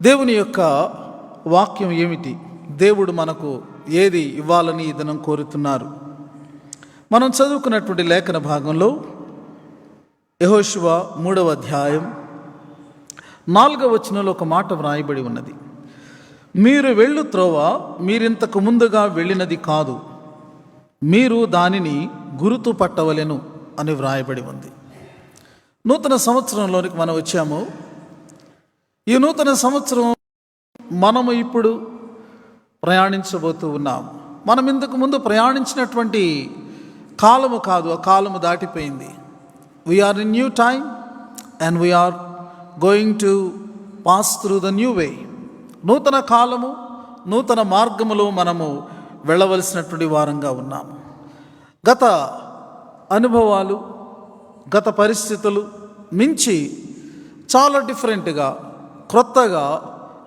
దేవుని యొక్క వాక్యం ఏమిటి? దేవుడు మనకు ఏది ఇవ్వాలని ఈ దినం కోరుతున్నారు? మనం చదువుకున్నటువంటి లేఖన భాగంలో యెహోషువ 3వ అధ్యాయం 4వ వచనంలో ఒక మాట వ్రాయబడి ఉన్నది. మీరు వెళ్ళు త్రోవ మీరింతకు ముందుగా వెళ్ళినది కాదు, మీరు దానిని గుర్తు పట్టవలెను అని వ్రాయబడి ఉంది. నూతన సంవత్సరంలోనికి మనం వచ్చాము. ఈ నూతన సంవత్సరం మనము ఇప్పుడు ప్రయాణించబోతూ ఉన్నాం. మనం ఇంతకు ముందు ప్రయాణించినటువంటి కాలము కాదు, ఆ కాలము దాటిపోయింది. We're in new time and we're going to pass through the new way. నూతన కాలము, నూతన మార్గములో మనము వెళ్ళవలసినటువంటి వారంగా ఉన్నాము. గత అనుభవాలు, గత పరిస్థితులు మించి చాలా డిఫరెంట్గా, క్రొత్తగా,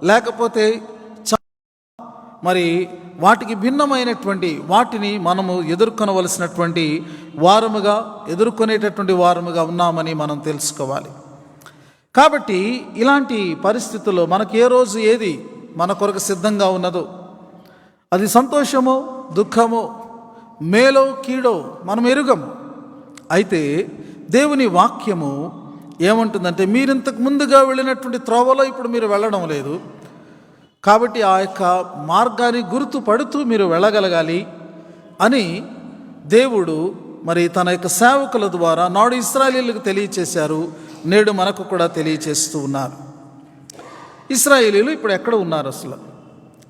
లేకపోతే మరి వాటికి భిన్నమైనటువంటి వాటిని మనము ఎదుర్కొనవలసినటువంటి వారముగా, ఎదుర్కొనేటటువంటి వారముగా ఉన్నామని మనం తెలుసుకోవాలి. కాబట్టి ఇలాంటి పరిస్థితుల్లో మనకు ఏ రోజు ఏది మన కొరకు సిద్ధంగా ఉన్నదో, అది సంతోషమో దుఃఖమో మేలో కీడో మనం ఎరుగము. అయితే దేవుని వాక్యము ఏమంటుందంటే, మీరింతకు ముందుగా వెళ్ళినటువంటి త్రోవలో ఇప్పుడు మీరు వెళ్ళడం లేదు, కాబట్టి ఆ యొక్క మార్గాన్ని గుర్తుపడుతూ మీరు వెళ్ళగలగాలి అని దేవుడు మరి తన యొక్క సేవకుల ద్వారా నాడు ఇశ్రాయేలీయులకు తెలియచేశారు, నేడు మనకు కూడా తెలియచేస్తూ ఉన్నారు. ఇశ్రాయేలీయులు ఇప్పుడు ఎక్కడ ఉన్నారు? అసలు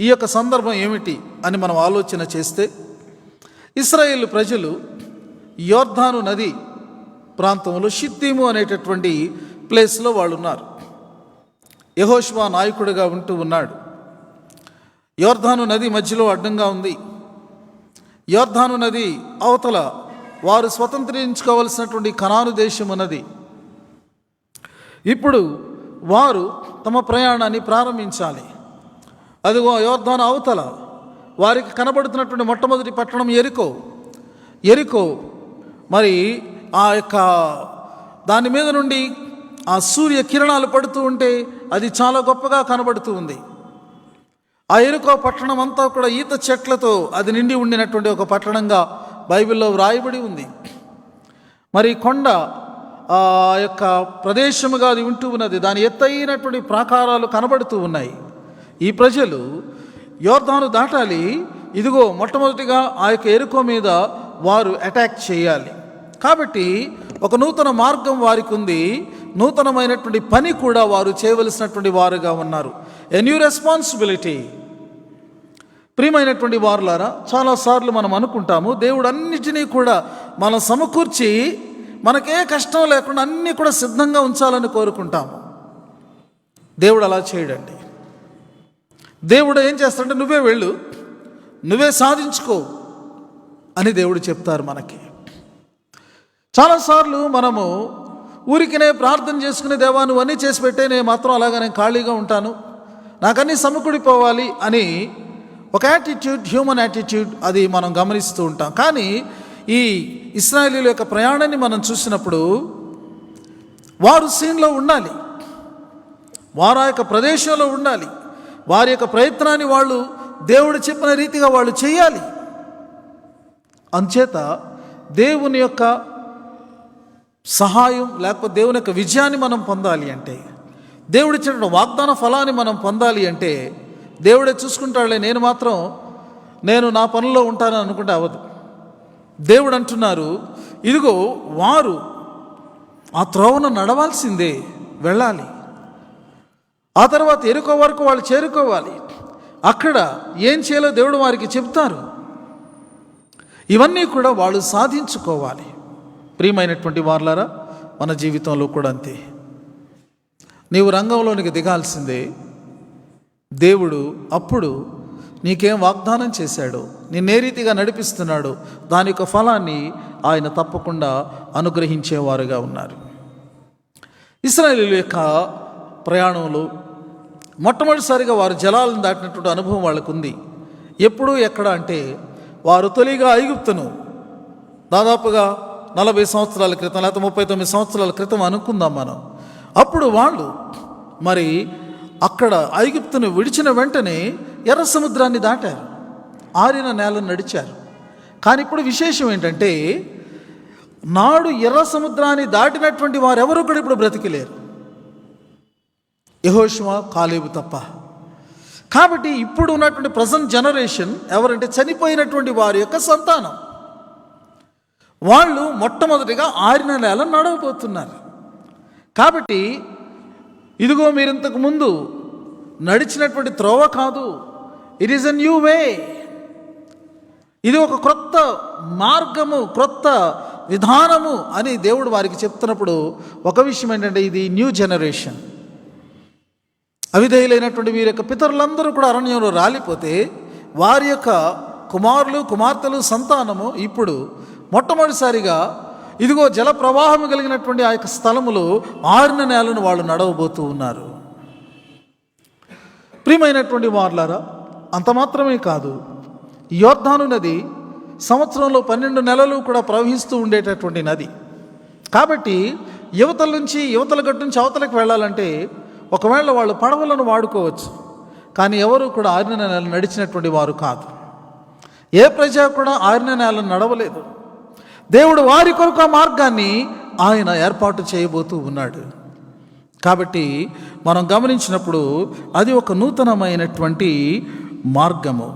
ఈ యొక్క సందర్భం ఏమిటి అని మనం ఆలోచన చేస్తే, ఇశ్రాయేలు ప్రజలు యోర్దాను నది ప్రాంతంలో షిత్తీము అనేటటువంటి ప్లేస్లో వాళ్ళు ఉన్నారు. యెహోషువ నాయకుడిగా ఉంటూ ఉన్నాడు. యోర్దాను నది మధ్యలో అడ్డంగా ఉంది. యోర్దాను నది అవతల వారు స్వతంత్రించుకోవలసినటువంటి కనాను దేశం ఉన్నది. ఇప్పుడు వారు తమ ప్రయాణాన్ని ప్రారంభించాలి. అదిగో యోర్దాను అవతల వారికి కనబడుతున్నటువంటి మొట్టమొదటి పట్టణం ఎరికో. మరి ఆ యొక్క దాని మీద నుండి ఆ సూర్య కిరణాలు పడుతూ ఉంటే అది చాలా గొప్పగా కనబడుతూ ఉంది. ఆ ఎరికో పట్టణం అంతా కూడా ఈత చెట్లతో అది నిండి ఉండినటువంటి ఒక పట్టణంగా బైబిల్లో వ్రాయబడి ఉంది. మరి కొండ ఆ యొక్క ప్రదేశముగా అది ఉంటూ ఉన్నది. దాని ఎత్తైనటువంటి ప్రాకారాలు కనబడుతూ ఉన్నాయి. ఈ ప్రజలు యోర్దాను దాటాలి. ఇదిగో మొట్టమొదటిగా ఆ యొక్క ఎరికో మీద వారు అటాక్ చేయాలి. కాబట్టి ఒక నూతన మార్గం వారికి ఉంది, నూతనమైనటువంటి పని కూడా వారు చేయవలసినటువంటి వారుగా ఉన్నారు. A new responsibility. ప్రియమైనటువంటి వారులారా, చాలాసార్లు మనం అనుకుంటాము దేవుడు అన్నిటినీ కూడా మనం సమకూర్చి మనకే కష్టం లేకుండా అన్నీ కూడా సిద్ధంగా ఉంచాలని కోరుకుంటాము. దేవుడు అలా చేయడండి. దేవుడు ఏం చేస్తాడంటే, నువ్వే వెళ్ళు, నువ్వే సాధించుకో అని దేవుడు చెప్తారు మనకి. చాలాసార్లు మనము ఊరికినే ప్రార్థన చేసుకునే, దేవా నువ్వు అన్నీ చేసి పెట్టే, నేను మాత్రం అలాగనే ఖాళీగా ఉంటాను, నాకన్నీ సమకూడిపోవాలి అని ఒక యాటిట్యూడ్, హ్యూమన్ యాటిట్యూడ్, అది మనం గమనిస్తూ ఉంటాం. కానీ ఈ ఇశ్రాయేలీయుల యొక్క ప్రయాణాన్ని మనం చూసినప్పుడు వారు సీన్లో ఉండాలి, వారు ఆ యొక్క ప్రదేశంలో ఉండాలి, వారి యొక్క ప్రయత్నాన్ని వాళ్ళు దేవుడు చెప్పిన రీతిగా వాళ్ళు చేయాలి. అంచేత దేవుని యొక్క సహాయం, లేకపోతే దేవుని యొక్క విజయాన్ని మనం పొందాలి అంటే, దేవుడు ఇచ్చిన వాగ్దాన ఫలాన్ని మనం పొందాలి అంటే, దేవుడే చూసుకుంటాడులే, నేను నా పనుల్లో ఉంటానని అనుకుంటే అవ్వదు. దేవుడు అంటున్నారు, ఇదిగో వారు ఆ త్రోవను నడవాల్సిందే, వెళ్ళాలి. ఆ తర్వాత ఎరుకో వరకు వాళ్ళు చేరుకోవాలి. అక్కడ ఏం చేయాలో దేవుడు వారికి చెప్తారు. ఇవన్నీ కూడా వాళ్ళు సాధించుకోవాలి. ప్రియమైనటువంటి వారులారా, మన జీవితంలో కూడా అంతే. నీవు రంగంలోనికి దిగాల్సిందే. దేవుడు అప్పుడు నీకేం వాగ్దానం చేశాడో, నిన్నే రీతిగా నడిపిస్తున్నాడు, దాని యొక్క ఫలాన్ని ఆయన తప్పకుండా అనుగ్రహించేవారుగా ఉన్నారు. ఇశ్రాయేలీయుల యొక్క ప్రయాణంలో మొట్టమొదటిసారిగా వారు జలాలను దాటినటువంటి అనుభవం వాళ్ళకు ఉంది. ఎప్పుడు ఎక్కడ అంటే, వారు తొలిగా ఐగుప్తును దాదాపుగా 40 సంవత్సరాల క్రితం, లేకపోతే 39 సంవత్సరాల క్రితం అనుకుందాం మనం. అప్పుడు వాళ్ళు మరి అక్కడ ఐగుప్తును విడిచిన వెంటనే ఎర్ర సముద్రాన్ని దాటారు, ఆరిన నేలను నడిచారు. కానీ ఇప్పుడు విశేషం ఏంటంటే, నాడు ఎర్ర సముద్రాన్ని దాటినటువంటి వారెవరూ కూడా ఇప్పుడు బ్రతికిలేరు, యెహోషువ, కాలేబు తప్ప. కాబట్టి ఇప్పుడు ఉన్నటువంటి ప్రజెంట్ జనరేషన్ ఎవరంటే చనిపోయినటువంటి వారి యొక్క సంతానం. వాళ్ళు మొట్టమొదటిగా ఆరిన నేల నడవబోతున్నారు. కాబట్టి ఇదిగో మీరు ఇంతకు ముందు నడిచినటువంటి త్రోవ కాదు, it is a new way. ఇది ఒక క్రొత్త మార్గము, క్రొత్త విధానము అని దేవుడు వారికి చెప్తున్నప్పుడు ఒక విషయం ఏంటంటే, ఇది న్యూ జనరేషన్. అవిధేయులైనటువంటి వీరి యొక్క పితరులందరూ కూడా అరణ్యంలో రాలిపోతే వారి యొక్క కుమారులు, కుమార్తెలు, సంతానము ఇప్పుడు మొట్టమొదటిసారిగా ఇదిగో జల ప్రవాహం కలిగినటువంటి ఆ యొక్క స్థలములో ఆరిన నేలను వాళ్ళు నడవబోతూ ఉన్నారు. ప్రియమైనటువంటి వార్లారా, అంత మాత్రమే కాదు, యోర్దాను నది సంవత్సరంలో 12 నెలలు కూడా ప్రవహిస్తూ ఉండేటటువంటి నది. కాబట్టి యువతల నుంచి, యువతల గట్టు నుంచి అవతలకు వెళ్ళాలంటే ఒకవేళ వాళ్ళు పడవలను వాడుకోవచ్చు, కానీ ఎవరు కూడా ఆరిన నేలను నడిచినటువంటి వారు కాదు. ఏ ప్రజ కూడా ఆరిన నేలను నడవలేదు. దేవుడు వారి కొరకు ఆ మార్గాన్ని ఆయన ఏర్పాటు చేయబోతూ ఉన్నాడు. కాబట్టి మనం గమనించినప్పుడు అది ఒక నూతనమైనటువంటి మార్గము.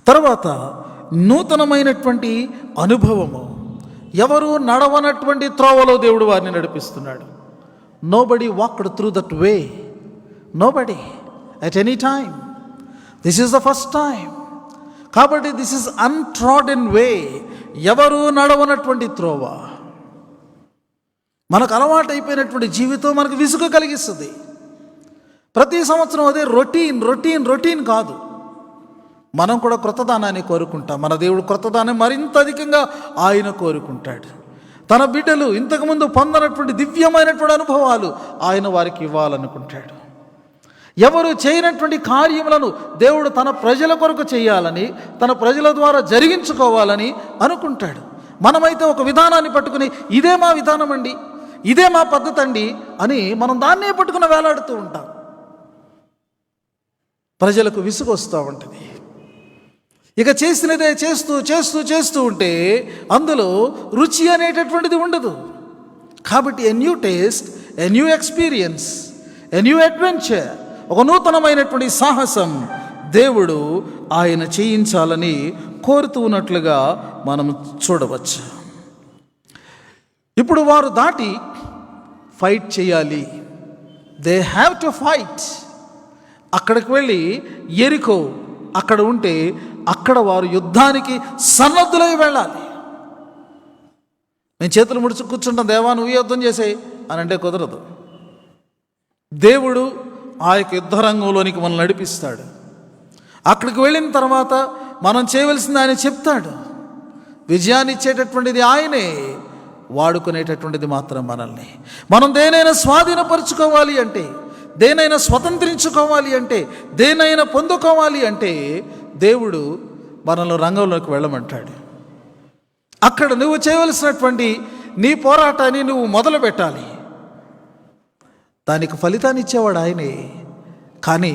తర్వాత నూతనమైనటువంటి అనుభవము. ఎవరు నడవనటువంటి త్రోవలో దేవుడు వారిని నడిపిస్తున్నాడు. Nobody walked through that way, nobody at any time. This is the first time. కాబట్టి దిస్ ఇస్ అన్ట్రాడెన్ వే, ఎవరు నడవనటువంటి త్రోవ. మనకు అలవాటు అయిపోయినటువంటి జీవితం మనకు విసుగు కలిగిస్తుంది. ప్రతి సంవత్సరం అదే రొటీన్ రొటీన్ రొటీన్ కాదు. మనం కూడా క్రొత్తదానాన్ని కోరుకుంటాం. మన దేవుడు క్రొత్తదానం మరింత అధికంగా ఆయన కోరుకుంటాడు. తన బిడ్డలు ఇంతకుముందు పొందనటువంటి దివ్యమైనటువంటి అనుభవాలు ఆయన వారికి ఇవ్వాలనుకుంటాడు. ఎవరు చేయనటువంటి కార్యములను దేవుడు తన ప్రజల కొరకు చేయాలని, తన ప్రజల ద్వారా జరిగించుకోవాలని అనుకుంటాడు. మనమైతే ఒక విధానాన్ని పట్టుకుని ఇదే మా విధానం అండి, ఇదే మా పద్ధతి అండి అని మనం దాన్నే పట్టుకుని వేలాడుతూ ఉంటాం. ప్రజలకు విసుగు వస్తూ ఉంటుంది. ఇక చేసినదే చేస్తూ చేస్తూ చేస్తూ ఉంటే అందులో రుచి అనేటటువంటిది ఉండదు. కాబట్టి a new taste, a new experience, a new adventure, ఒక నూతనమైనటువంటి సాహసం దేవుడు ఆయన చేయించాలని కోరుతూ ఉన్నట్లుగా మనం చూడవచ్చు. ఇప్పుడు వారు దాటి ఫైట్ చేయాలి. They have to fight. అక్కడికి వెళ్ళి ఎరికో అక్కడ ఉంటే అక్కడ వారు యుద్ధానికి సన్నద్ధులై వెళ్ళాలి. నేను చేతులు ముడిచి కూర్చుంటాం, దేవా నువ్వు యుద్ధం చేసేయి అని అంటే కుదరదు. దేవుడు ఆ యొక్క యుద్ధ రంగంలోనికి మనం నడిపిస్తాడు. అక్కడికి వెళ్ళిన తర్వాత మనం చేయవలసింది ఆయన చెప్తాడు. విజయాన్ని ఇచ్చేటటువంటిది ఆయనే, వాడుకునేటటువంటిది మాత్రం మనల్ని. మనం దేనైనా స్వాధీనపరుచుకోవాలి అంటే, దేనైనా స్వతంత్రించుకోవాలి అంటే, దేనైనా పొందుకోవాలి అంటే దేవుడు మనల్ని రంగంలోకి వెళ్ళమంటాడు. అక్కడ నువ్వు చేయవలసినటువంటి నీ పోరాటాన్ని నువ్వు మొదలు పెట్టాలి. దానికి ఫలితాన్ని ఇచ్చేవాడు ఆయనే. కానీ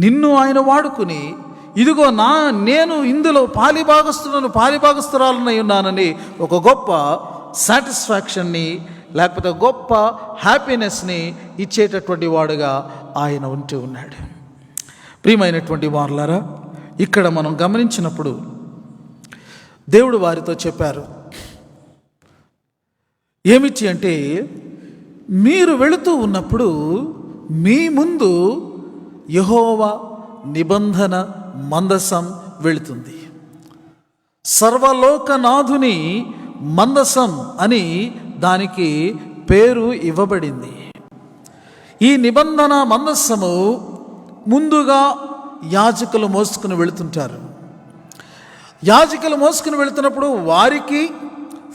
నిన్ను ఆయన వాడుకుని ఇదిగో నేను ఇందులో పాలిభాగస్తురాలనై ఉన్నానని ఒక గొప్ప సాటిస్ఫాక్షన్ని లేకపోతే గొప్ప హ్యాపీనెస్ని ఇచ్చేటటువంటి వాడుగా ఆయన ఉంటూ ఉన్నాడు. ప్రియమైనటువంటి వారులారా, ఇక్కడ మనం గమనించినప్పుడు దేవుడు వారితో చెప్పారు ఏమిటి అంటే, మీరు వెళుతూ ఉన్నప్పుడు మీ ముందు యెహోవా నిబంధన మందసం వెళుతుంది. సర్వలోకనాథుని మందసం అని దానికి పేరు ఇవ్వబడింది. ఈ నిబంధన మందస్సము ముందుగా యాజకులు మోసుకుని వెళుతుంటారు. యాజకులు మోసుకుని వెళుతున్నప్పుడు వారికి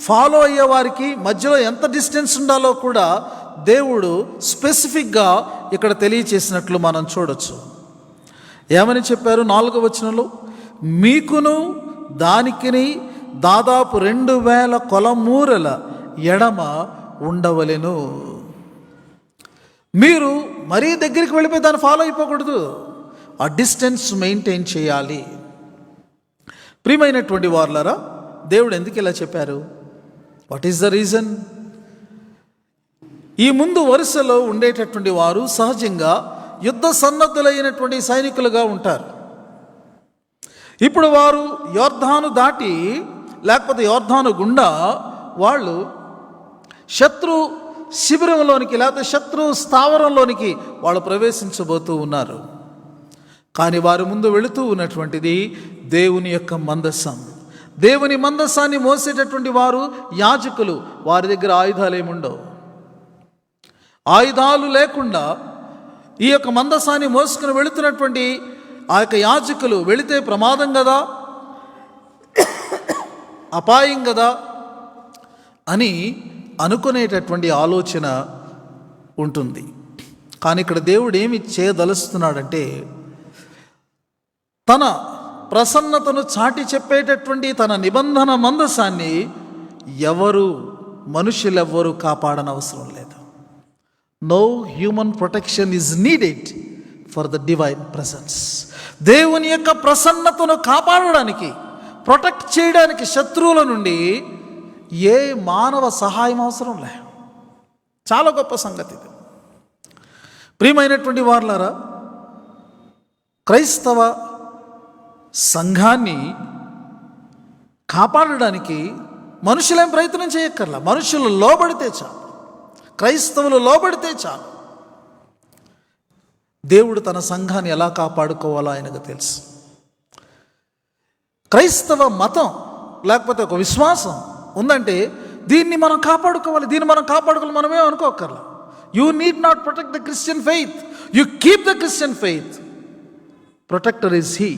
ఫాలో అయ్యే వారికి మధ్యలో ఎంత డిస్టెన్స్ ఉండాలో కూడా దేవుడు స్పెసిఫిక్గా ఇక్కడ తెలియచేసినట్లు మనం చూడొచ్చు. ఏమని చెప్పారు 4వ వచనంలో, మీకును దానికిని దాదాపు 2000 కొలమూరల ఎడమ ఉండవలెను. మీరు మరీ దగ్గరికి వెళ్ళిపోయి దాన్ని ఫాలో అయిపోకూడదు. ఆ డిస్టెన్స్ మెయింటైన్ చేయాలి. ప్రియమైనటువంటి వారులారా, దేవుడు ఎందుకు ఇలా చెప్పారు? What is the reason? ఈ ముందు వరుసలో ఉండేటటువంటి వారు సహజంగా యుద్ధ సన్నద్ధులైనటువంటి సైనికులుగా ఉంటారు. ఇప్పుడు వారు యోర్ధాను దాటి లేకపోతే యోర్ధాను గుండా వాళ్ళు శత్రు శిబిరంలోనికి లేకపోతే శత్రు స్థావరంలోనికి వాళ్ళు ప్రవేశించబోతూ ఉన్నారు. కానీ వారి ముందు వెళుతూ ఉన్నటువంటిది దేవుని యొక్క మందసం. దేవుని మందసాన్ని మోసేటటువంటి వారు యాజకులు. వారి దగ్గర ఆయుధాలు ఏముండవు. ఆయుధాలు లేకుండా ఈ యొక్క మందసాన్ని మోసుకుని వెళుతున్నటువంటి ఆ యొక్క యాజకులు వెళితే ప్రమాదం కదా, అపాయం కదా అని అనుకునేటటువంటి ఆలోచన ఉంటుంది. కానీ ఇక్కడ దేవుడు ఏమి చేయదలుస్తున్నాడంటే, తన ప్రసన్నతను చాటి చెప్పేటటువంటి తన నిబంధన మందసాన్ని మనుషులెవ్వరూ కాపాడనవసరం లేదు. No human protection is needed for the divine presence. దేవుని యొక్క ప్రసన్నతను కాపాడడానికి, ప్రొటెక్ట్ చేయడానికి శత్రువుల నుండి ఏ మానవ సహాయం అవసరం లే. చాలా గొప్ప సంగతి ఇది. ప్రియమైనటువంటి వారులారా, క్రైస్తవ సంఘాన్ని కాపాడడానికి మనుషులేం ప్రయత్నం చేయక్కర్లా. మనుషులు లోబడితే చాలు, క్రైస్తవులు లోబడితే చాలు. దేవుడు తన సంఘాన్ని ఎలా కాపాడుకోవాలో ఆయనకు తెలుసు. క్రైస్తవ మతం లేకపోతే ఒక విశ్వాసం ఉందంటే దీన్ని మనం కాపాడుకోవాలి, మనమే అనుకోకర్లా. You need not protect the Christian faith, you keep the Christian faith. Protector is he.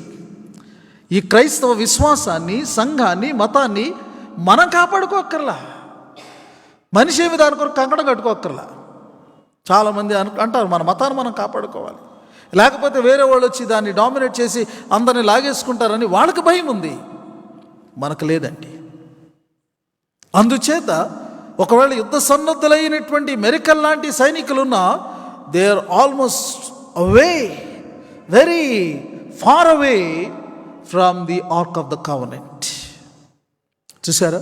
ఈ క్రైస్తవ విశ్వాసాన్ని, సంఘాన్ని, మతాన్ని మనం కాపాడుకోకర్లా. మనిషి ఏమి దాని కొరకు కంకణం కట్టుకోకర్లా. చాలామంది అంటారు మన మతాన్ని మనం కాపాడుకోవాలి, లేకపోతే వేరే వాళ్ళు వచ్చి దాన్ని డామినేట్ చేసి అందరిని లాగేసుకుంటారని వాళ్ళకి భయం ఉంది. మనకు లేదండి. అందుచేత ఒకవేళ యుద్ధ సన్నద్ధులైనటువంటి మెరికల్ లాంటి సైనికులున్నా they are almost away, very far away from the ark of the covenant. చూసారా,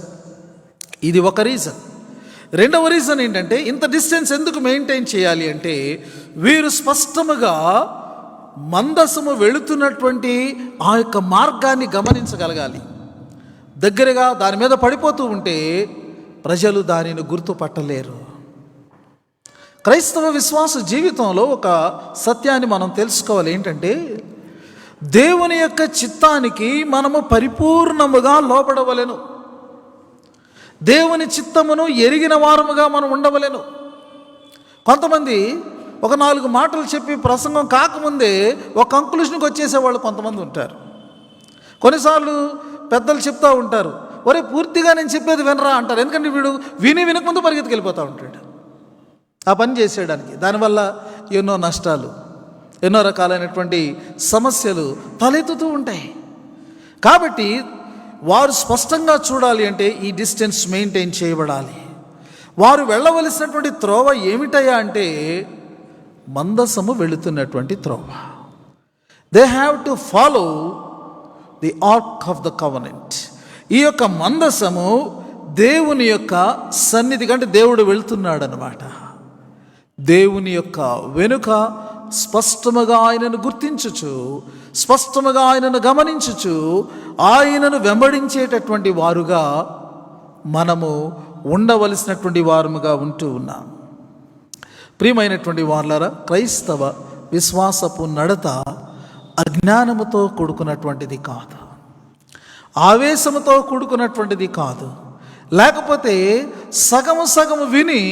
ఇది ఒక రీజన్. రెండవ రీజన్ ఏంటంటే, ఇంత డిస్టెన్స్ ఎందుకు మెయింటైన్ చేయాలి అంటే, వీరు స్పష్టముగా మందసము వెళుతున్నటువంటి ఆ యొక్క మార్గాన్ని గమనించగలగాలి. దగ్గరగా దాని మీద పడిపోతూ ఉంటే ప్రజలు దానిని గుర్తుపట్టలేరు. క్రైస్తవ విశ్వాస జీవితంలో ఒక సత్యాన్ని మనం తెలుసుకోవాలి. ఏంటంటే, దేవుని యొక్క చిత్తానికి మనము పరిపూర్ణముగా లోబడవలెను. దేవుని చిత్తమును ఎరిగిన వారముగా మనం ఉండవలెను. కొంతమంది ఒక 4 మాటలు చెప్పి ప్రసంగం కాకముందే ఒక కంక్లూషన్కి వచ్చేసేవాళ్ళు కొంతమంది ఉంటారు. కొన్నిసార్లు పెద్దలు చెప్తూ ఉంటారు, ఒరే పూర్తిగా నేను చెప్పేది వినరా అంటారు. ఎందుకంటే వీడు వినకముందు పరిగెత్తుకెళ్ళిపోతూ ఉంటాడు ఆ పని చేసేయడానికి. దానివల్ల ఎన్నో నష్టాలు, ఎన్నో రకాలైనటువంటి సమస్యలు తలెత్తుతూ ఉంటాయి. కాబట్టి వారు స్పష్టంగా చూడాలి అంటే ఈ డిస్టెన్స్ మెయింటైన్ చేయబడాలి. వారు వెళ్ళవలసినటువంటి త్రోవ ఏమిటయ్యా అంటే మందసము వెళుతున్నటువంటి త్రోవ. They have to follow the ark of the covenant. ఈ యొక్క మందసము దేవుని యొక్క సన్నిధి కంటే దేవుడు వెళుతున్నాడు అన్నమాట. దేవుని యొక్క వెనుక స్పష్టముగా ఆయనను గుర్తించుచు, స్పష్టముగా ఆయనను గమనించుచు, ఆయనను వెంబడించేటటువంటి వారుగా మనము ఉండవలసినటువంటి వారముగా ఉంటూ ఉన్నాం. ప్రియమైనటువంటి వారులారా, క్రైస్తవ విశ్వాసపు నడత అజ్ఞానముతో కూడుకున్నటువంటిది కాదు, ఆవేశముతో కూడుకున్నటువంటిది కాదు, లేకపోతే సగము విని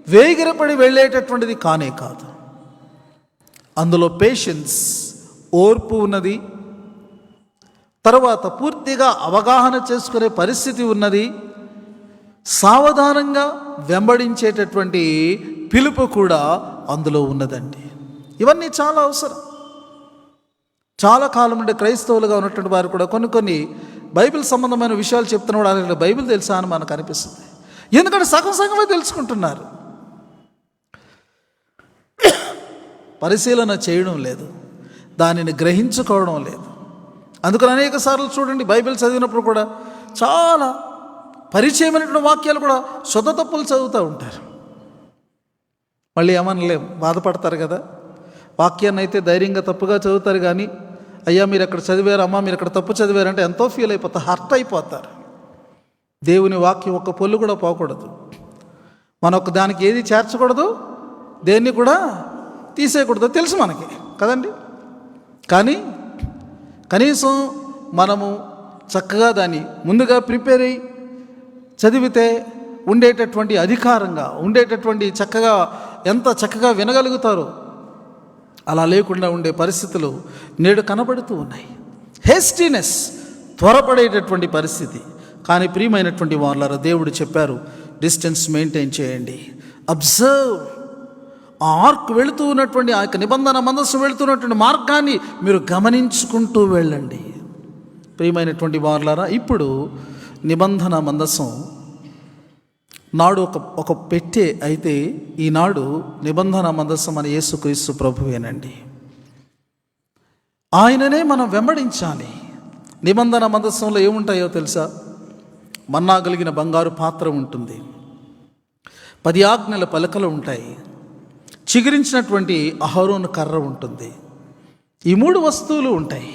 వేగిరపడి వెళ్ళేటటువంటిది కానే కాదు. అందులో పేషెన్స్, ఓర్పు ఉన్నది. తర్వాత పూర్తిగా అవగాహన చేసుకునే పరిస్థితి ఉన్నది. సావధానంగా వెంబడించేటటువంటి పిలుపు కూడా అందులో ఉన్నదండి. ఇవన్నీ చాలా అవసరం. చాలా కాలం నుండి క్రైస్తవులుగా ఉన్నటువంటి వారు కూడా కొన్ని బైబిల్ సంబంధమైన విషయాలు చెప్తున్నప్పుడు అలాంటి బైబిల్ తెలుసా అని మనకు అనిపిస్తుంది. ఎందుకంటే సగమే తెలుసుకుంటున్నారు. పరిశీలన చేయడం లేదు, దానిని గ్రహించుకోవడం లేదు. అందుకని అనేక సార్లు చూడండి, బైబిల్ చదివినప్పుడు కూడా చాలా పరిచయమైనటువంటి వాక్యాలు కూడా శుద్ధ తప్పులు చదువుతూ ఉంటారు. మళ్ళీ ఏమనలేం, బాధపడతారు కదా. వాక్యాన్ని అయితే ధైర్యంగా తప్పుగా చదువుతారు, కానీ అయ్యా మీరు అక్కడ చదివారు, అమ్మ మీరు అక్కడ తప్పు చదివారంటే ఎంతో ఫీల్ అయిపోతారు, హర్ట్ అయిపోతారు. దేవుని వాక్యం ఒక్క పొల్లు కూడా పోకూడదు. మనం ఒక దానికి ఏది చేర్చకూడదు, దేన్ని కూడా తీసేయకూడదు, తెలుసు మనకి కదండి. కానీ కనీసం మనము చక్కగా దాన్ని ముందుగా ప్రిపేర్ అయ్యి చదివితే ఉండేటటువంటి అధికారంగా ఉండేటటువంటి చక్కగా ఎంత చక్కగా వినగలుగుతారో అలా లేకుండా ఉండే పరిస్థితులు నేడు కనబడుతూ ఉన్నాయి. హేస్టీనెస్, త్వరపడేటటువంటి పరిస్థితి. కానీ ప్రియమైనటువంటి వాళ్ళారా, దేవుడు చెప్పారు డిస్టెన్స్ మెయింటైన్ చేయండి. అబ్జర్వ్, ఆ ఆర్క్ వెళుతూ ఉన్నటువంటి ఆ యొక్క నిబంధన మందస్సు వెళుతున్నటువంటి మార్గాన్ని మీరు గమనించుకుంటూ వెళ్ళండి. ప్రియమైనటువంటి వాళ్ళారా, ఇప్పుడు నిబంధన మందసం నాడు ఒక పెట్టె అయితే, ఈనాడు నిబంధన మందసం మన యేసుక్రీస్తు ప్రభువేనండి. ఆయననే మనం వెంబడించాలి. నిబంధన మందసంలో ఏముంటాయో తెలుసా? మన్నా కలిగిన బంగారు పాత్ర ఉంటుంది, 10 ఆజ్ఞల పలకలు ఉంటాయి, చిగురించినటువంటి అహరోను కర్ర ఉంటుంది. ఈ 3 వస్తువులు ఉంటాయి.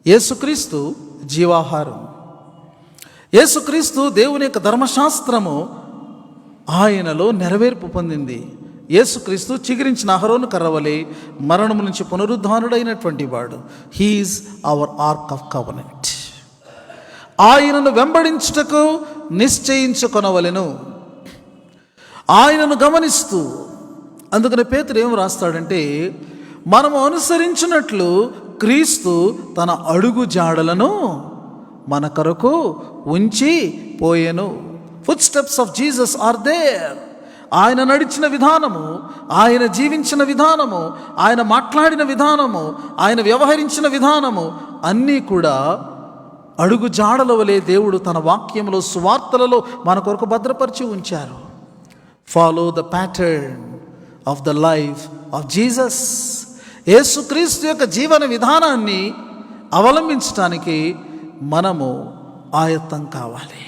యేసుక్రీస్తు జీవాహారం, యేసుక్రీస్తు దేవుని యొక్క ధర్మశాస్త్రము ఆయనలో నెరవేర్పు పొందింది. యేసుక్రీస్తు చిగురించిన అహరోను కర్రవలే మరణము నుంచి పునరుద్ధానుడైనటువంటి వాడు. He is our ark of covenant. ఆయనను వెంబడించుటకు నిశ్చయించుకొనవలెను, ఆయనను గమనిస్తూ. అందుకని పేతురు ఏం రాస్తాడంటే, మనము అనుసరించినట్లు క్రీస్తు తన అడుగు జాడలను మన కొరకు ఉంచి పోయెను. Footsteps of Jesus are there. ఆయన నడిచిన విధానము, ఆయన జీవించిన విధానము, ఆయన మాట్లాడిన విధానము, ఆయన వ్యవహరించిన విధానము అన్నీ కూడా అడుగు జాడల వలె దేవుడు తన వాక్యంలో, సువార్తలలో మన కొరకు భద్రపరిచి ఉంచారు. Follow the pattern of the life of Jesus. యేసుక్రీస్తు యొక్క జీవన విధానాన్ని అవలంబించడానికి మనము ఆయత్తం కావాలి.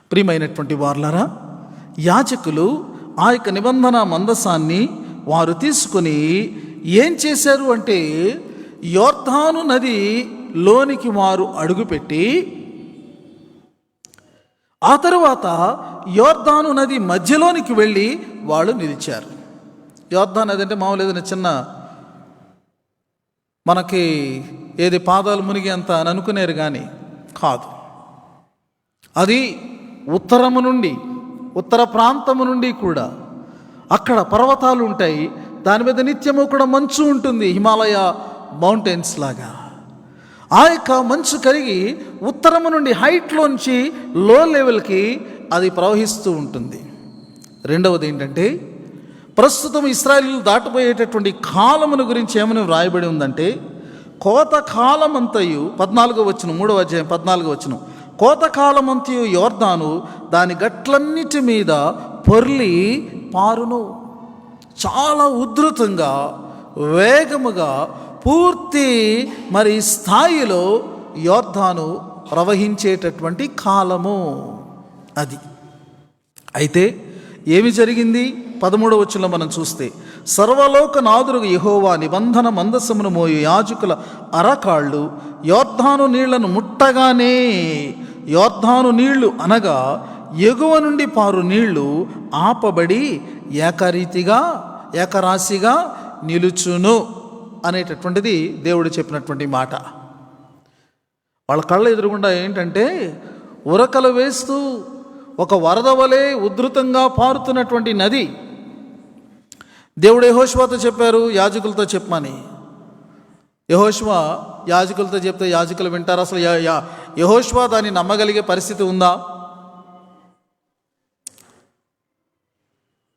ప్రియమైనటువంటి వార్లారా, యాజకులు ఆ యొక్క నిబంధన మందసాన్ని వారు తీసుకుని ఏం చేశారు అంటే, యోర్దాను నది లోనికి వారు అడుగుపెట్టి, ఆ తరువాత యోర్దాను నది మధ్యలోనికి వెళ్ళి వాళ్ళు నిలిచారు. యోర్దాను నది అంటే మామూలు ఏదైనా చిన్న మనకి ఏది పాదాలు మునిగి అంత అని అనుకునేరు, కానీ కాదు. అది ఉత్తరము నుండి, ఉత్తర ప్రాంతము నుండి కూడా అక్కడ పర్వతాలు ఉంటాయి, దాని మీద నిత్యము కూడా మంచు ఉంటుంది, హిమాలయ మౌంటైన్స్ లాగా. ఆ యొక్క మంచు కరిగి ఉత్తరము నుండి హైట్లోంచి లో లెవెల్కి అది ప్రవహిస్తూ ఉంటుంది. రెండవది ఏంటంటే, ప్రస్తుతం ఇశ్రాయేలీయులు దాటిపోయేటటువంటి కాలమును గురించి ఏమని వ్రాయబడి ఉందంటే, కోతకాలమంతయు 14వ వచనం, 3వ అధ్యాయం 14వ వచనం, కోతకాలమంతయు యోర్దాను దాని గట్లన్నిటి మీద పొర్లి పారును. చాలా ఉధృతంగా, వేగముగా, పూర్తి స్థాయిలో యోర్దాను ప్రవహించేటటువంటి కాలము అది. అయితే ఏమి జరిగింది? 13వ వచనంలో మనం చూస్తే, సర్వలోకనాథుడు యెహోవా నిబంధన మందసమును మోయు యాజకుల అరకాళ్ళు యోర్దాను నీళ్లను ముట్టగానే, యోర్దాను నీళ్లు అనగా ఎగువ నుండి పారు నీళ్లు ఆపబడి ఏకరాశిగా నిలుచును అనేటటువంటిది దేవుడు చెప్పినటువంటి మాట. వాళ్ళ కళ్ళ ఎదురుగుండా ఏంటంటే, ఉరకలు వేస్తూ ఒక వరద వలె ఉధృతంగా పారుతున్నటువంటి నది. దేవుడు యెహోషువతో చెప్పారు, యాజకులతో చెప్పమని. యెహోషువ యాజకులతో చెప్తే యాజకులు వింటారు? అసలు యెహోషువ దాన్ని నమ్మగలిగే పరిస్థితి ఉందా?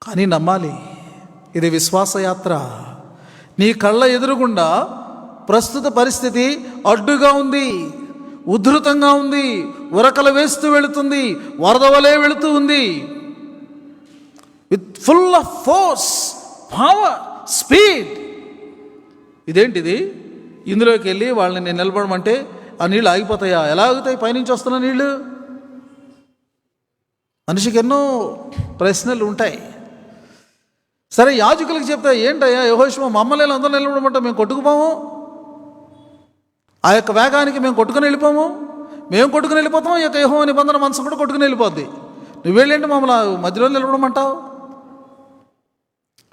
కానీ నమ్మాలి. ఇది విశ్వాసయాత్ర. నీ కళ్ళ ఎదురుగుండా ప్రస్తుత పరిస్థితి అడ్డుగా ఉంది, ఉధృతంగా ఉంది, ఉరకలు వేస్తూ వెళుతుంది, వరద వలె వెళుతూ ఉంది, with full of force, power. Speed. ఇదేంటిది? ఇందులోకి వెళ్ళి వాళ్ళని నేను నిలబడమంటే ఆ నీళ్ళు ఆగిపోతాయా? ఎలా ఆగుతాయి? పైనుంచి వస్తున్న నీళ్ళు. మనిషికి ఎన్నో ప్రశ్నలు ఉంటాయి. సరే, యాజకులకు చెప్తే ఏంటయ్యా యెహోషువ, మమ్మల్ని అందరూ నిలబడమంటే మేము కొట్టుకుపోము, ఆ యొక్క వేగానికి మేము కొట్టుకుని వెళ్ళిపోము, మేము కొట్టుకుని వెళ్ళిపోతాం, ఈ యొక్క యెహోవా నిబంధన మనసు కూడా కొట్టుకుని వెళ్ళిపోద్ది. నువ్వేళ్ళేంటి మమ్మల్ని మధ్యలో నిలబడమంటావు?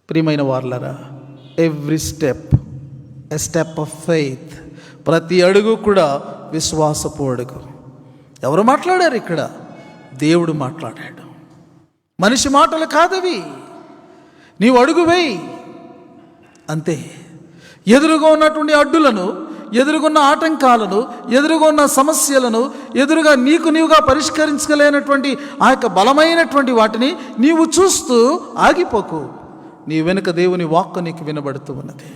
ప్రియమైన వారలారా, every step a step of faith. ప్రతి అడుగు కూడా విశ్వాసపు అడుగు. ఎవరు మాట్లాడారు ఇక్కడ? దేవుడు మాట్లాడాడు. మనిషి మాటలు కాదవి. నీవు అడుగు వేయి అంతే. ఎదురుగా ఉన్నటువంటి అడ్డులను, ఎదురుగున్న ఆటంకాలను, ఎదురుగా ఉన్న సమస్యలను, ఎదురుగా నీవుగా పరిష్కరించగలేనటువంటి ఆ యొక్క బలమైనటువంటి వాటిని నీవు చూస్తూ ఆగిపోకు. నీ వెనుక దేవుని వాక్కు నీకు వినబడుతూ ఉన్నది.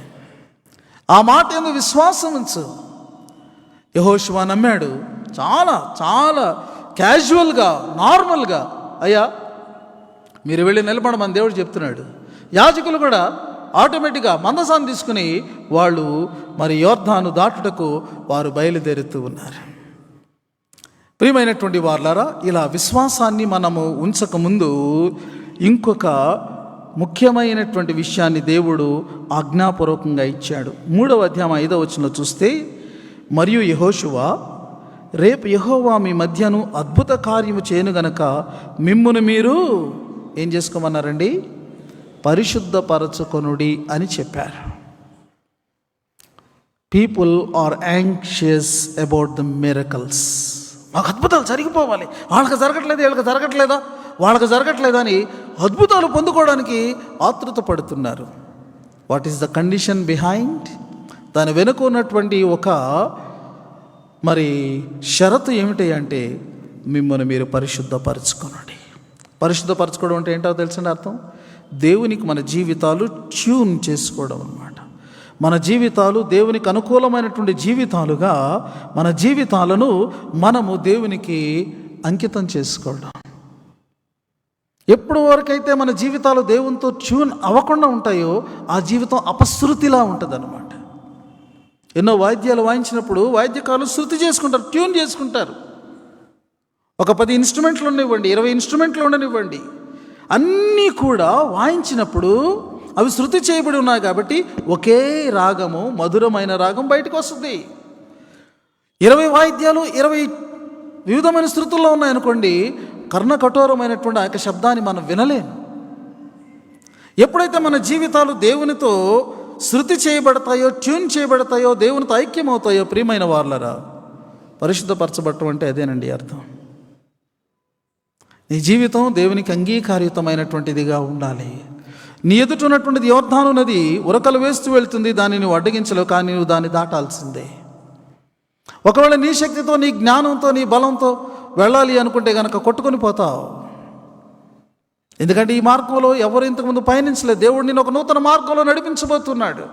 ఆ మాట యందు విశ్వాసం ఉంచు. యెహోషువ నమ్మాడు. చాలా చాలా క్యాజువల్గా, నార్మల్గా, అయ్యా మీరు వెళ్ళి నిలబడమని దేవుడు చెప్తున్నాడు. యాజకులు కూడా ఆటోమేటిక్గా మందసాన్ని తీసుకుని వాళ్ళు మరి యోర్దాను దాటుటకు వారు బయలుదేరుతూ ఉన్నారు. ప్రియమైనటువంటి వారలారా, ఇలా విశ్వాసాన్ని మనము ఉంచకముందు ఇంకొక ముఖ్యమైనటువంటి విషయాన్ని దేవుడు ఆజ్ఞాపూర్వకంగా ఇచ్చాడు. 3వ అధ్యాయం 5వ వచనంలో చూస్తే, మరియు యెహోషువ, రేపు యెహోవా మీ మధ్యను అద్భుత కార్యము చేయను గనక మిమ్మును మీరు ఏం చేసుకోమన్నారండి? పరిశుద్ధపరచుకొనుడి అని చెప్పారు. People are anxious about the miracles. మాకు అద్భుతాలు జరిగిపోవాలి, వాళ్ళకి జరగట్లేదు, వీళ్ళకి జరగట్లేదా, వాళ్ళకి జరగట్లేదా అని అద్భుతాలు పొందుకోవడానికి ఆతృత పడుతున్నారు. What is the condition behind? దాని వెనుక ఉన్నటువంటి ఒక మరి షరతు ఏమిటి అంటే, మిమ్మల్ని మీరు పరిశుద్ధపరచుకోనండి. పరిశుద్ధపరచుకోవడం అంటే ఏంటో తెలుసండి అర్థం? దేవునికి మన జీవితాలు ట్యూన్ చేసుకోవడం అన్నమాట. మన జీవితాలు దేవునికి అనుకూలమైనటువంటి జీవితాలుగా మన జీవితాలను మనము దేవునికి అంకితం చేసుకోవడం. ఎప్పుడు వరకైతే మన జీవితాలు దేవునితో ట్యూన్ అవ్వకుండా ఉంటాయో ఆ జీవితం అపశృతిలా ఉంటుంది అన్నమాట. ఎన్నో వాయిద్యాలు వాయించినప్పుడు వాయిద్యకారులు శృతి చేసుకుంటారు, ట్యూన్ చేసుకుంటారు. ఒక 10 ఇన్స్ట్రుమెంట్లు ఉండనివ్వండి, 20 ఇన్స్ట్రుమెంట్లు ఉండనివ్వండి, అన్నీ కూడా వాయించినప్పుడు అవి శృతి చేయబడి ఉన్నాయి కాబట్టి ఒకే రాగము, మధురమైన రాగం బయటకు వస్తుంది. 20 వాయిద్యాలు 20 వివిధమైన శృతుల్లో ఉన్నాయనుకోండి, కర్ణకఠోరమైనటువంటి ఆ యొక్క శబ్దాన్ని మనం వినలేము. ఎప్పుడైతే మన జీవితాలు దేవునితో శృతి చేయబడతాయో, ట్యూన్ చేయబడతాయో, దేవునితో ఐక్యమవుతాయో, ప్రియమైన వారలారా, పరిశుద్ధపరచబడటం అంటే అదేనండి అర్థం. నీ జీవితం దేవునికి అంగీకారయుతమైనటువంటిదిగా ఉండాలి. నీ ఎదుట ఉన్నటువంటిది యోర్దాను నది ఉరకలు వేస్తూ వెళ్తుంది, దాన్ని నువ్వు అడ్డగించలేవు, కానీ నువ్వు దాన్ని దాటాల్సిందే. ఒకవేళ నీ శక్తితో, నీ జ్ఞానంతో, నీ బలంతో వెళ్ళాలి అనుకుంటే కనుక కొట్టుకొని పోతావు. ఎందుకంటే ఈ మార్గంలో ఎవరు ఇంతకుముందు పయనించలేదు. దేవుడు నేను ఒక నూతన మార్గంలో నడిపించబోతున్నాడు.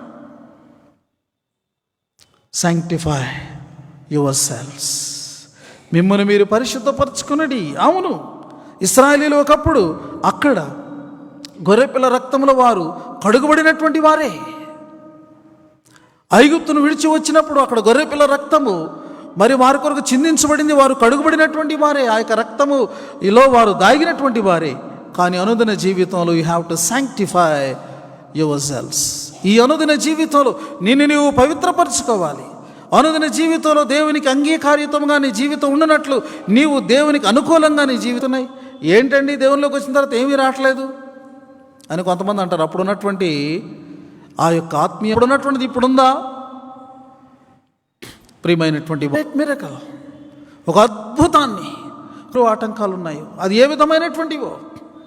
Sanctify your selves. మిమ్మల్ని మీరు పరిశుద్ధపరచుకునడి. అవును, ఇశ్రాయేలీయులు ఒకప్పుడు అక్కడ గొర్రెపిల్ల రక్తంలో వారు కడుగుబడినటువంటి వారే. ఐగుప్తును విడిచి వచ్చినప్పుడు అక్కడ గొర్రెపిల్ల రక్తము మరి వారి కొరకు చిందించబడింది. వారు కడుగుబడినటువంటి వారే, ఆ యొక్క రక్తము ఇలా వారు దాగినటువంటి వారే. కానీ అనుదిన జీవితంలో you have to sanctify your selves. ఈ అనుదిన జీవితంలో నిన్ను నీవు పవిత్రపరచుకోవాలి. అనుదిన జీవితంలో దేవునికి అంగీకారయుతంగా నీ జీవితం ఉండనట్లు నీవు దేవునికి అనుకూలంగా నీ జీవితం. ఏంటండి దేవునిలోకి వచ్చిన తర్వాత ఏమీ రావట్లేదు అని కొంతమంది అంటారు. అప్పుడు ఉన్నటువంటి ఆ యొక్క ఆత్మీయ ఉన్నటువంటిది ఇప్పుడుందా? ప్రియమైనటువంటి మిరకల్, ఒక అద్భుతాన్ని ఆటంకాలు ఉన్నాయో అది ఏ విధమైనటువంటివో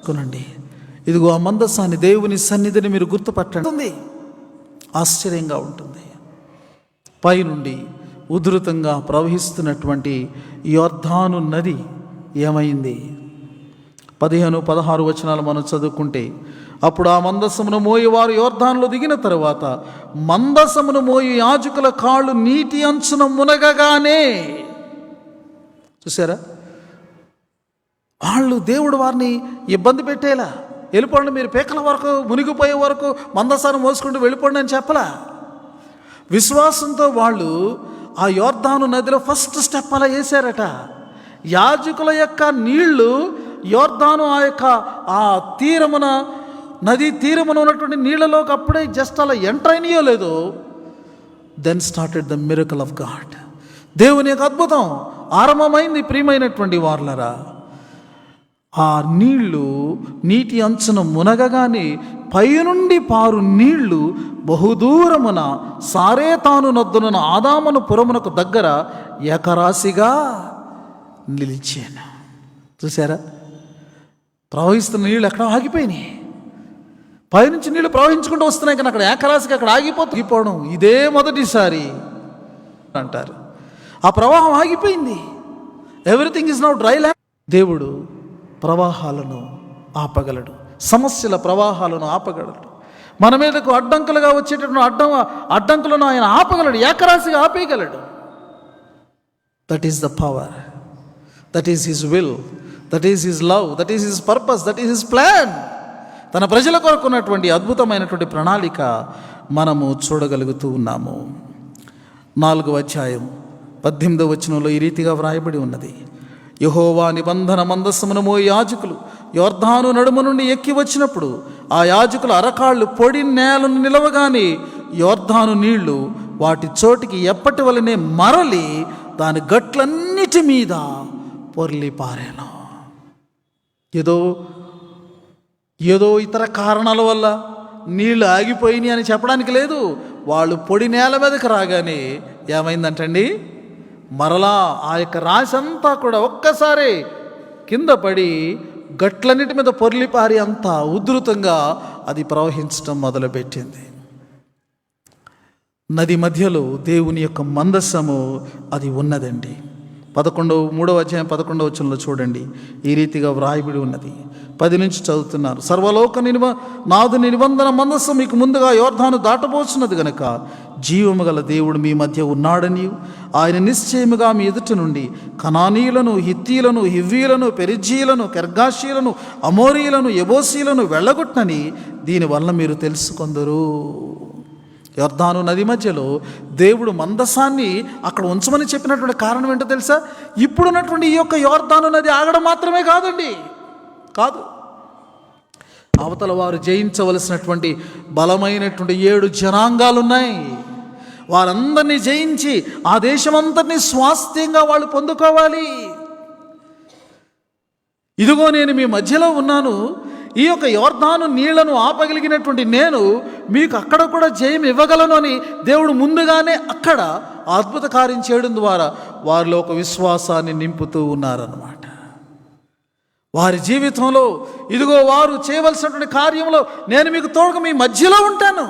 కొనండి. ఇదిగో ఆ మందసాన్ని, దేవుని సన్నిధిని మీరు గుర్తుపట్టండి. ఆశ్చర్యంగా ఉంటుంది. పైనుండి ఉధృతంగా ప్రవహిస్తున్నటువంటి యోర్దాను నది ఏమైంది? 15-16 వచనాలు మనం చదువుకుంటే, అప్పుడు ఆ మందసమును మోయి వారు యోర్దానులో దిగిన తరువాత మందసమును మోయి యాజకుల కాళ్ళు నీటి అంచున మునగగానే, చూసారా, వాళ్ళు దేవుడు వారిని ఇబ్బంది పెట్టేలా, వెళ్ళిపోండి, మీరు పీకల వరకు మునిగిపోయే వరకు మందసాన్ని మోసుకుంటూ వెళ్ళిపోండి అని చెప్పలా. విశ్వాసంతో వాళ్ళు ఆ యోర్దాను నదిలో ఫస్ట్ స్టెప్ అలా వేశారట. యాజకుల యొక్క నీళ్లు యోర్దాను ఆ తీరమున, నది తీరమున ఉన్నటువంటి నీళ్ళలోకి అప్పుడే జస్ట్ అలా ఎంటర్ అయినాయో లేదో, then started the miracle of God. దేవుని యొక్క అద్భుతం ఆరంభమైంది. ప్రియమైనటువంటి వార్లరా, ఆ నీళ్లు నీటి అంచున మునగగానే పైనుండి పారు నీళ్లు బహుదూరమున సారేతాను నొద్దున ఆదామును పురమునకు దగ్గర ఏకరాశిగా నిలిచాను. చూసారా, ప్రవహిస్తున్న నీళ్ళు ఎక్కడ ఆగిపోయినాయి. పైనుంచి నీళ్ళు ప్రవహించుకుంటూ వస్తున్నాయి, కానీ అక్కడ ఏకరాశికి అక్కడ ఆగిపోవడం ఇదే మొదటిసారి అంటారు. ఆ ప్రవాహం ఆగిపోయింది. Everything is now dry land. దేవుడు ప్రవాహాలను ఆపగలడు, సమస్యల ప్రవాహాలను ఆపగలడు. మన మీదకు అడ్డంకులుగా వచ్చేటటువంటి అడ్డంకులను ఆయన ఆపగలడు, ఏకరాశిగా ఆపేయగలడు. That is the power, that is his will, that is his love, that is his purpose, that is his plan. తన ప్రజల కొరకు ఉన్నటువంటి అద్భుతమైనటువంటి ప్రణాళిక మనము చూడగలుగుతూ ఉన్నాము. 4వ అధ్యాయం 18వ వచనంలో ఈ రీతిగా వ్రాయబడి ఉన్నది. యెహోవా నిబంధన మందస్సమును మోయి యాజకులు యోర్దాను నడుము నుండి ఎక్కి వచ్చినప్పుడు ఆ యాజకుల అరకాళ్ళు పొడి నేలను నిలవగానే యోర్దాను నీళ్లు వాటి చోటికి ఎప్పటి వలనే మరలి దాని గట్లన్నిటి మీద పొర్లి పారాను. ఏదో ఇతర కారణాల వల్ల నీళ్లు ఆగిపోయినాయి అని చెప్పడానికి లేదు. వాళ్ళు పొడి నేల మీదకి రాగానే ఏమైందంటండి, మరలా ఆ యొక్క రాశి అంతా కూడా ఒక్కసారి కింద పడి గట్లన్నిటి మీద పొర్లిపారి అంత ఉధృతంగా అది ప్రవహించడం మొదలుపెట్టింది. నది మధ్యలో దేవుని యొక్క మందస్సము అది ఉన్నదండి. 3వ అధ్యాయం 11వ వచనంలో చూడండి, ఈ రీతిగా వ్రాయబడి ఉన్నది. 10 నుంచి చదువుతున్నారు. సర్వలోక నాదుని నిబంధన మందస్సు మీకు ముందుగా యోర్దాను దాటబోచున్నది గనుక జీవము గల దేవుడు మీ మధ్య ఉన్నాడని, ఆయన నిశ్చయముగా మీ ఎదుటి నుండి కనానీయులను, హిత్తీలను, హివ్వీలను, పెరిజీలను, కెర్గాషీలను, అమోరీలను, యెబూసీలను వెళ్ళగొట్టనని దీనివల్ల మీరు తెలుసుకొందరు. యోర్దాను నది మధ్యలో దేవుడు మందసాన్ని అక్కడ ఉంచమని చెప్పినటువంటి కారణం ఏంటో తెలుసా? ఇప్పుడున్నటువంటి ఈ యొక్క యోర్దాను నది ఆగడం మాత్రమే కాదు, అవతల వారు జయించవలసినటువంటి బలమైనటువంటి 7 జనాంగాలు ఉన్నాయి. వారందరినీ జయించి ఆ దేశమంతటినీ స్వాస్థ్యంగా వాళ్ళు పొందుకోవాలి. ఇదిగో నేను మీ మధ్యలో ఉన్నాను, ఈ యొక్క యోర్దాను నీళ్లను ఆపగలిగినటువంటి నేను మీకు అక్కడ కూడా జయం ఇవ్వగలను అని దేవుడు ముందుగానే అక్కడ అద్భుత కార్యం చేయడం ద్వారా వారిలో ఒక విశ్వాసాన్ని నింపుతూ ఉన్నారన్నమాట. వారి జీవితంలో ఇదిగో వారు చేయవలసినటువంటి కార్యంలో నేను మీకు తోడుగా మీ మధ్యలో ఉంటాను.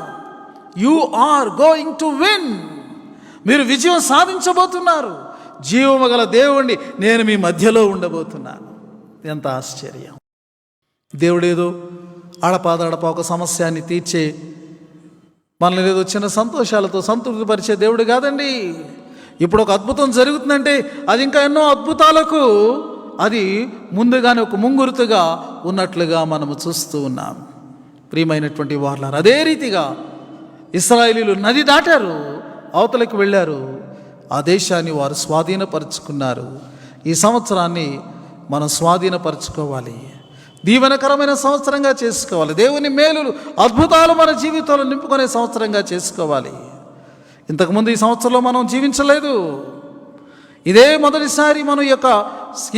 You are going to win. మీరు విజయం సాధించబోతున్నారు. జీవము గల దేవుణ్ణి నేను మీ మధ్యలో ఉండబోతున్నాను. ఎంత ఆశ్చర్యం! దేవుడేదో అడపాదడప ఒక సమస్యాన్ని తీర్చే, మనల్ని ఏదో చిన్న సంతోషాలతో సంతృప్తిపరిచే దేవుడు కాదండి. ఇప్పుడు ఒక అద్భుతం జరుగుతుందంటే అది ఇంకా ఎన్నో అద్భుతాలకు అది ముందుగానే ఒక ముంగురుతుగా ఉన్నట్లుగా మనము చూస్తూ ఉన్నాం. ప్రియమైనటువంటి వార్లారా, అదే రీతిగా ఇశ్రాయేలీయులు నది దాటారు, అవతలకు వెళ్ళారు, ఆ దేశాన్ని వారు స్వాధీనపరుచుకున్నారు. ఈ సంవత్సరాన్ని మనం స్వాధీనపరచుకోవాలి, దీవెనకరమైన సంవత్సరంగా చేసుకోవాలి. దేవుని మేలులు, అద్భుతాలు మన జీవితంలో నింపుకునే సంవత్సరంగా చేసుకోవాలి. ఇంతకుముందు ఈ సంవత్సరంలో మనం జీవించలేదు. ఇదే మొదటిసారి మనం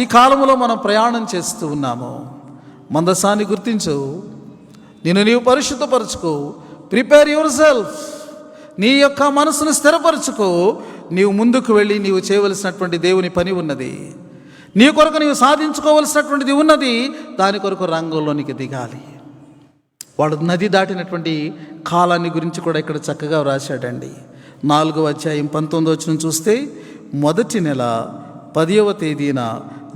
ఈ కాలంలో మనం ప్రయాణం చేస్తూ ఉన్నాము. మందసాన్ని గుర్తించు, నీవు పరిశుద్ధపరచుకో, ప్రిపేర్ యువర్ సెల్ఫ్, నీ యొక్క మనసును స్థిరపరచుకో. నీవు ముందుకు వెళ్ళి నీవు చేయవలసినటువంటి దేవుని పని ఉన్నది, నీ కొరకు నీవు సాధించుకోవలసినటువంటిది ఉన్నది. దాని కొరకు రంగంలోనికి దిగాలి. వాడు నది దాటినటువంటి కాలాన్ని గురించి కూడా ఇక్కడ చక్కగా వ్రాశాడండి. 4వ అధ్యాయం 19వ వచనం చూస్తే, మొదటి నెల 10వ తేదీన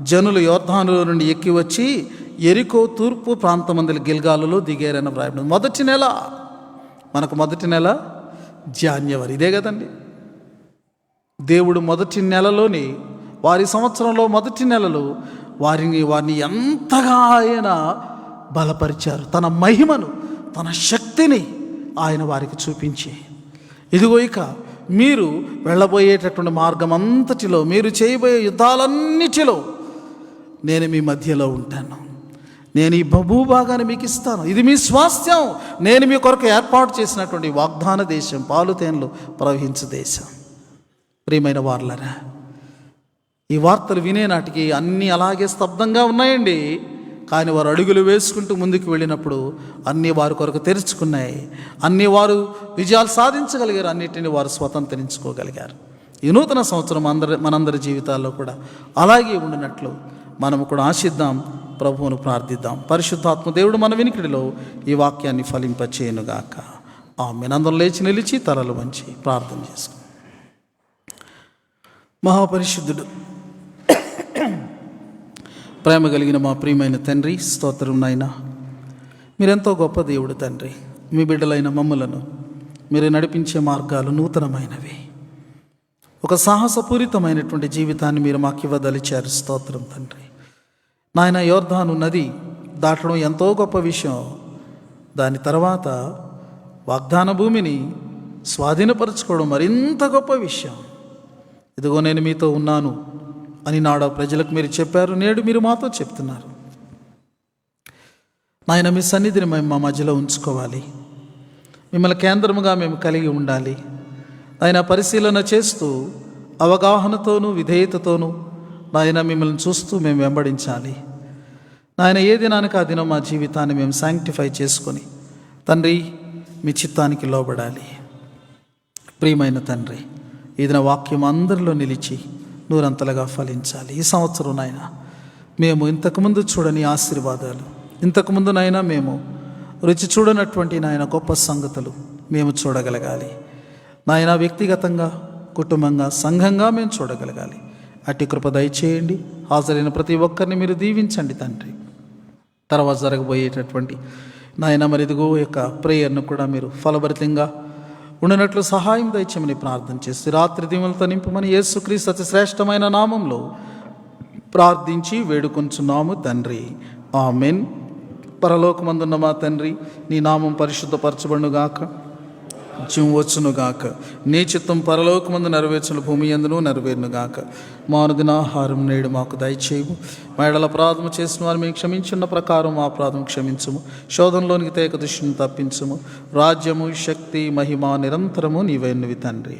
జనులు యోర్దానులో నుండి ఎక్కి వచ్చి యెరికో తూర్పు ప్రాంతమందలి గిల్గాలులో దిగారని వ్రాయబడింది. మొదటి నెల, మనకు మొదటి నెల జాన్యువరి, ఇదే కదండి. దేవుడు మొదటి నెలలోని వారి సంవత్సరంలో మొదటి నెలలో వారిని ఎంతగా ఆయన బలపరిచారు. తన మహిమను, తన శక్తిని ఆయన వారికి చూపించి, ఇదిగో ఇక మీరు వెళ్ళబోయేటటువంటి మార్గం అంతటిలో, మీరు చేయబోయే యుద్ధాలన్నిటిలో నేను మీ మధ్యలో ఉంటాను. నేను ఈ భూభాగాన్ని మీకు ఇస్తాను. ఇది మీ స్వాస్థ్యం. నేను మీ కొరకు ఏర్పాటు చేసినటువంటి వాగ్దాన దేశం, పాలు తేనెలు ప్రవహించే దేశం. ప్రియమైన వారలారా, ఈ వార్తలు వినే నాటికి అన్నీ అలాగే స్తబ్దంగా ఉన్నాయండి. కానీ వారు అడుగులు వేసుకుంటూ ముందుకు వెళ్ళినప్పుడు అన్నీ వారి కొరకు తెరుచుకున్నాయి. అన్నీ వారు విజయాలు సాధించగలిగారు. అన్నిటిని వారు స్వతంత్రించుకోగలిగారు. ఈ నూతన సంవత్సరం మనందరి జీవితాల్లో కూడా అలాగే ఉండినట్లు మనము కూడా ఆశిద్దాం, ప్రభువును ప్రార్థిద్దాం. పరిశుద్ధాత్మ దేవుడు మన వినికిడిలో ఈ వాక్యాన్ని ఫలింపచేయునుగాక. ఆమేన్. అందరం లేచి నిలిచి తలలు వంచి ప్రార్థన చేసుకుందాం. మహాపరిశుద్ధుడు, ప్రేమ కలిగిన మా ప్రియమైన తండ్రి, స్తోత్రం నాయనా. మీరెంతో గొప్ప దేవుడు తండ్రి. మీ బిడ్డలైన మమ్ములను మీరు నడిపించే మార్గాలు నూతనమైనవి. ఒక సాహసపూరితమైనటువంటి జీవితాన్ని మీరు మాకు ఇవ్వదలిచారు. స్తోత్రం తండ్రి. నాయన, యోర్దాను నది దాటడం ఎంతో గొప్ప విషయం. దాని తర్వాత వాగ్దాన భూమిని స్వాధీనపరచుకోవడం మరింత గొప్ప విషయం. ఇదిగో నేను మీతో ఉన్నాను అని నాడు ప్రజలకు మీరు చెప్పారు. నేడు మీరు మాతో చెప్తున్నారు. నాయన, మీ సన్నిధిని మేము మా మధ్యలో ఉంచుకోవాలి. మిమ్మల్ని కేంద్రముగా మేము కలిగి ఉండాలి. ఆయన పరిశీలన చేస్తూ అవగాహనతోనూ విధేయతతోనూ నాయన మిమ్మల్ని చూస్తూ మేము వెంబడించాలి. నాయన, ఏ దినానికి ఆ దినం మా జీవితాన్ని మేము శాంక్టిఫై చేసుకొని తండ్రి మీ చిత్తానికి లోబడాలి. ప్రియమైన తండ్రి, ఏదైనా వాక్యం అందరిలో నిలిచి నూరంతలుగా ఫలించాలి. ఈ సంవత్సరం నాయన మేము ఇంతకుముందు చూడని ఆశీర్వాదాలు, ఇంతకుముందు నాయన మేము రుచి చూడనటువంటి నాయన గొప్ప సంగతులు మేము చూడగలగాలి. నాయన వ్యక్తిగతంగా, కుటుంబంగా, సంఘంగా మేము చూడగలగాలి. అట్టి కృప దయచేయండి. హాజరైన ప్రతి ఒక్కరిని మీరు దీవించండి తండ్రి. తర్వాత జరగబోయేటటువంటి నాయన మరి ఇదిగో యొక్క ప్రేయర్ను కూడా మీరు ఫలభరితంగా ఉండనట్లు సహాయం దయచేయమని ప్రార్థన చేసి రాత్రి దీవులతో నింపమని యేసుక్రీస్తు అతి శ్రేష్టమైన నామంలో ప్రార్థించి వేడుకొంచున్నాము తండ్రి. ఆమెన్. పరలోకమందున్న మా తండ్రి, నీ నామం పరిశుద్ధపరచబడునుగాక, జీవం వచ్చునుగాక, నీ చిత్తం పరలోకమందు నెరవేర్చిన భూమి యందును నెరవేరునుగాక. మానుదిన ఆహారం నేడు మాకు దయచేయము. మా ఎడల అపరాధము చేసిన వారు మేము క్షమించున్న ప్రకారం మా అపరాధం క్షమించుము. శోధనలోనికి తేక దృష్టిని తప్పించుము. రాజ్యము, శక్తి, మహిమ నిరంతరము నీవైనవి తండ్రి.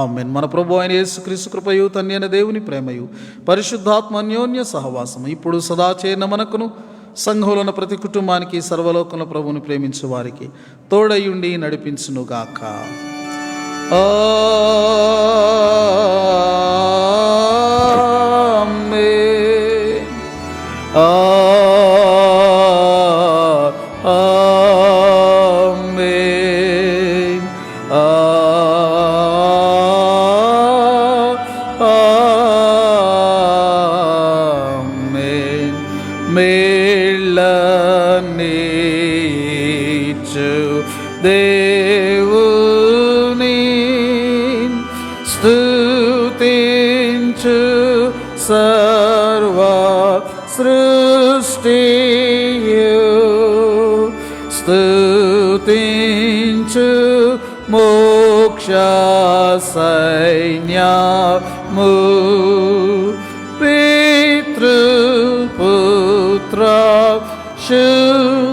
ఆమేన్. మన ప్రభు అయిన యేసుక్రీస్తు కృపయు, తండ్రి అయిన దేవుని ప్రేమయు, పరిశుద్ధాత్మ అన్యోన్య సహవాసము ఇప్పుడు సదా చేరిన మనకును, సంఘంలోని ప్రతి కుటుంబానికి, సర్వలోకంలో ప్రభువుని ప్రేమించు వారికి తోడయుండి నడిపించునుగాక. ఆమేన్. ఆమేన్. ఆమేన్. మేళ్ళనీచు దేవుని స్తుతించు సర్వ సృష్టియు, స్తుతించు మోక్ష సైన్యము, పితృపుత్ర శుద్ధాత్మాలన్.